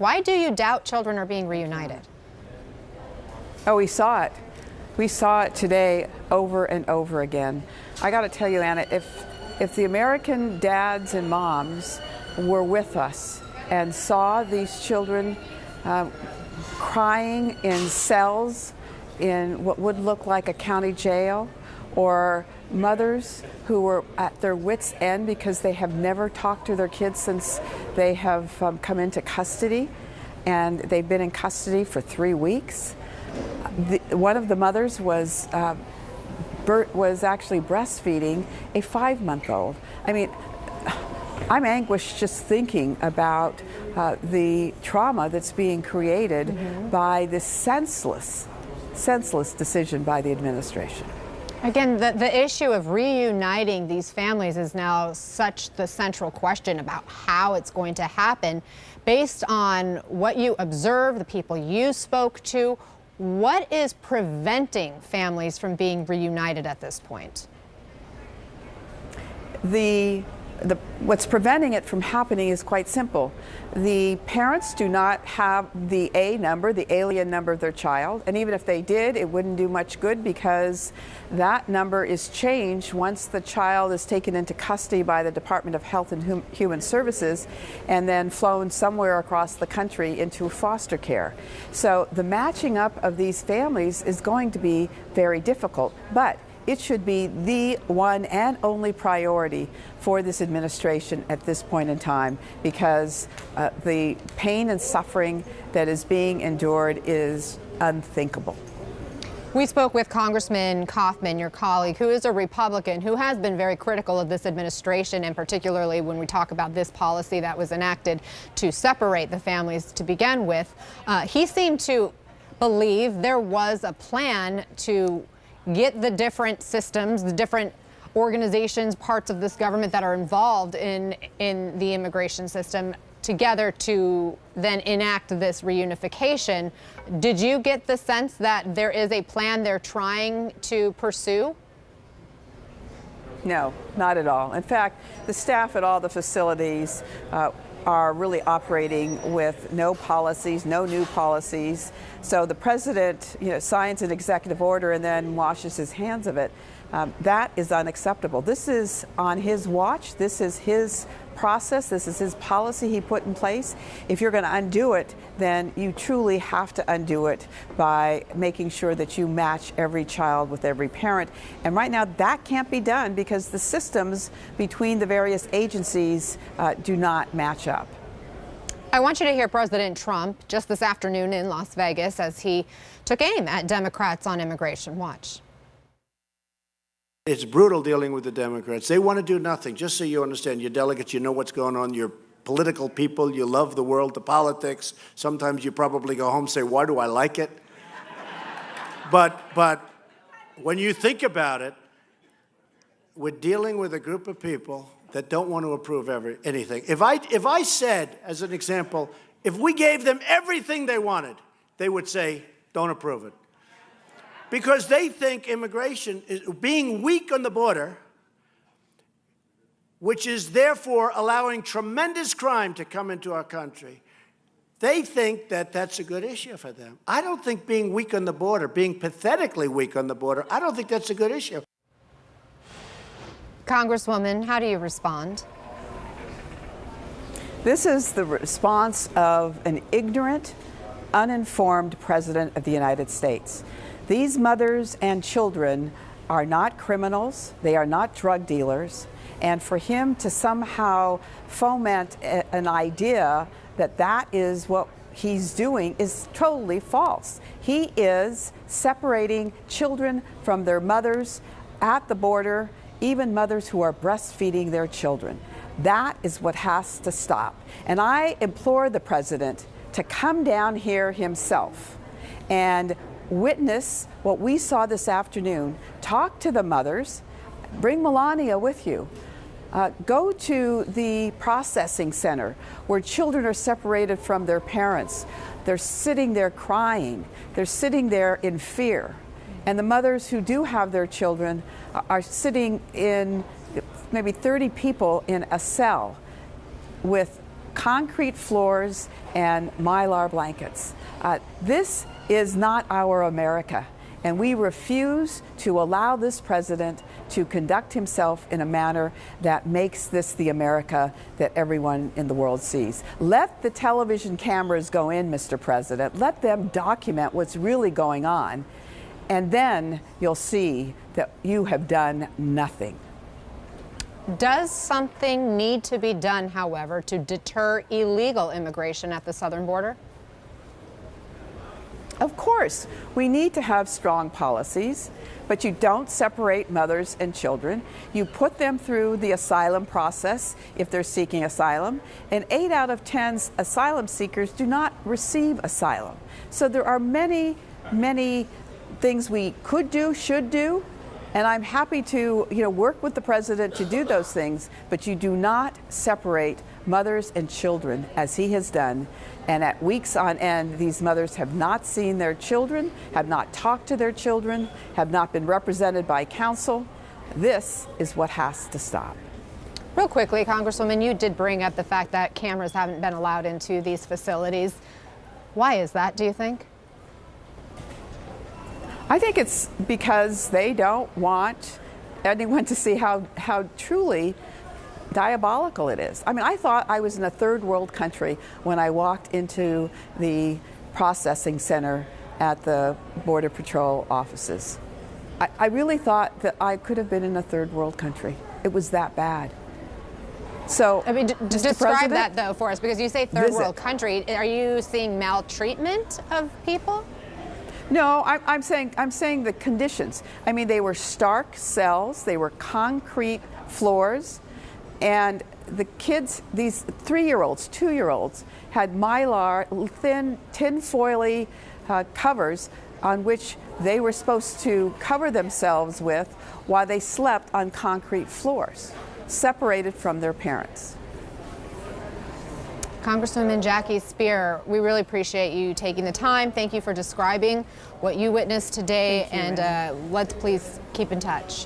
Why do you doubt children are being reunited? Oh, we saw it. We saw it today over and over again. I got to tell you, Anna, if the American dads and moms were with us and saw these children crying in cells in what would look like a county jail, or mothers who were at their wits' end because they have never talked to their kids since they have come into custody, and they've been in custody for 3 weeks. One of the mothers was actually breastfeeding a 5-month-old. I mean, I'm anguished just thinking about the trauma that's being created by this senseless decision by the administration. Again, the issue of reuniting these families is now such the central question about how it's going to happen. Based on what you observed, the people you spoke to, what is preventing families from being reunited at this point? What's preventing it from happening is quite simple. The parents do not have the A number, the alien number of their child, and even if they did, it wouldn't do much good because that number is changed once the child is taken into custody by the Department of Health and Human Services and then flown somewhere across the country into foster care. So the matching up of these families is going to be very difficult, but it should be the one and only priority for this administration at this point in time, because the pain and suffering that is being endured is unthinkable. We spoke with Congressman Kaufman, your colleague, who is a Republican, who has been very critical of this administration, and particularly when we talk about this policy that was enacted to separate the families to begin with. He seemed to believe there was a plan to get the different systems, the different organizations, parts of this government that are involved in the immigration system together to then enact this reunification. Did you get the sense that there is a plan they're trying to pursue? No, not at all. In fact, the staff at all the facilities are really operating with no policies, no new policies. So the president, signs an executive order and then washes his hands of it. That is unacceptable. This is on his watch. This is his process. This is his policy he put in place. If you're going to undo it, then you truly have to undo it by making sure that you match every child with every parent. And right now that can't be done because the systems between the various agencies do not match up. I want you to hear President Trump just this afternoon in Las Vegas as he took aim at Democrats on immigration. Watch. It's brutal dealing with the Democrats. They want to do nothing. Just so you understand, your delegates, you know what's going on. You're political people. You love the world, the politics. Sometimes you probably go home and say, why do I like it? But when you think about it, we're dealing with a group of people that don't want to approve anything. If I said, as an example, if we gave them everything they wanted, they would say, don't approve it. Because they think immigration is being weak on the border, which is therefore allowing tremendous crime to come into our country. They think that that's a good issue for them. I don't think being weak on the border, being pathetically weak on the border, I don't think that's a good issue. Congresswoman, how do you respond? This is the response of an ignorant, uninformed president of the United States. These mothers and children are not criminals. They are not drug dealers. And for him to somehow foment an idea that that is what he's doing is totally false. He is separating children from their mothers at the border, even mothers who are breastfeeding their children. That is what has to stop. And I implore the president to come down here himself and witness what we saw this afternoon. Talk to the mothers. Bring Melania with you. Go to the processing center where children are separated from their parents. They're sitting there crying. They're sitting there in fear. And the mothers who do have their children are sitting in maybe 30 people in a cell with concrete floors and mylar blankets. This is not our America, and we refuse to allow this president to conduct himself in a manner that makes this the America that everyone in the world sees. Let the television cameras go in, Mr. President. Let them document what's really going on, and then you'll see that you have done nothing. Does something need to be done, however, to deter illegal immigration at the southern border? Of course, we need to have strong policies, but you don't separate mothers and children. You put them through the asylum process if they're seeking asylum, and 8 out of 10 asylum seekers do not receive asylum. So there are many, many things we could do, should do, and I'm happy to work with the president to do those things, but you do not separate mothers and children as he has done. And at weeks on end, these mothers have not seen their children, have not talked to their children, have not been represented by counsel. This is what has to stop. Real quickly, Congresswoman, you did bring up the fact that cameras haven't been allowed into these facilities. Why is that, do you think? I think it's because they don't want anyone to see how truly diabolical it is. I mean, I thought I was in a third world country when I walked into the processing center at the Border Patrol offices. I really thought that I could have been in a third world country. It was that bad. So, I mean, describe President, that though for us, because you say third world country. Are you seeing maltreatment of people? No, I'm saying the conditions. I mean, they were stark cells, they were concrete floors, and the kids, these 3-year-olds, 2-year-olds, had mylar, thin tin-foily covers on which they were supposed to cover themselves with while they slept on concrete floors, separated from their parents. Congresswoman Jackie Speier, we really appreciate you taking the time. Thank you for describing what you witnessed today, and let's please keep in touch.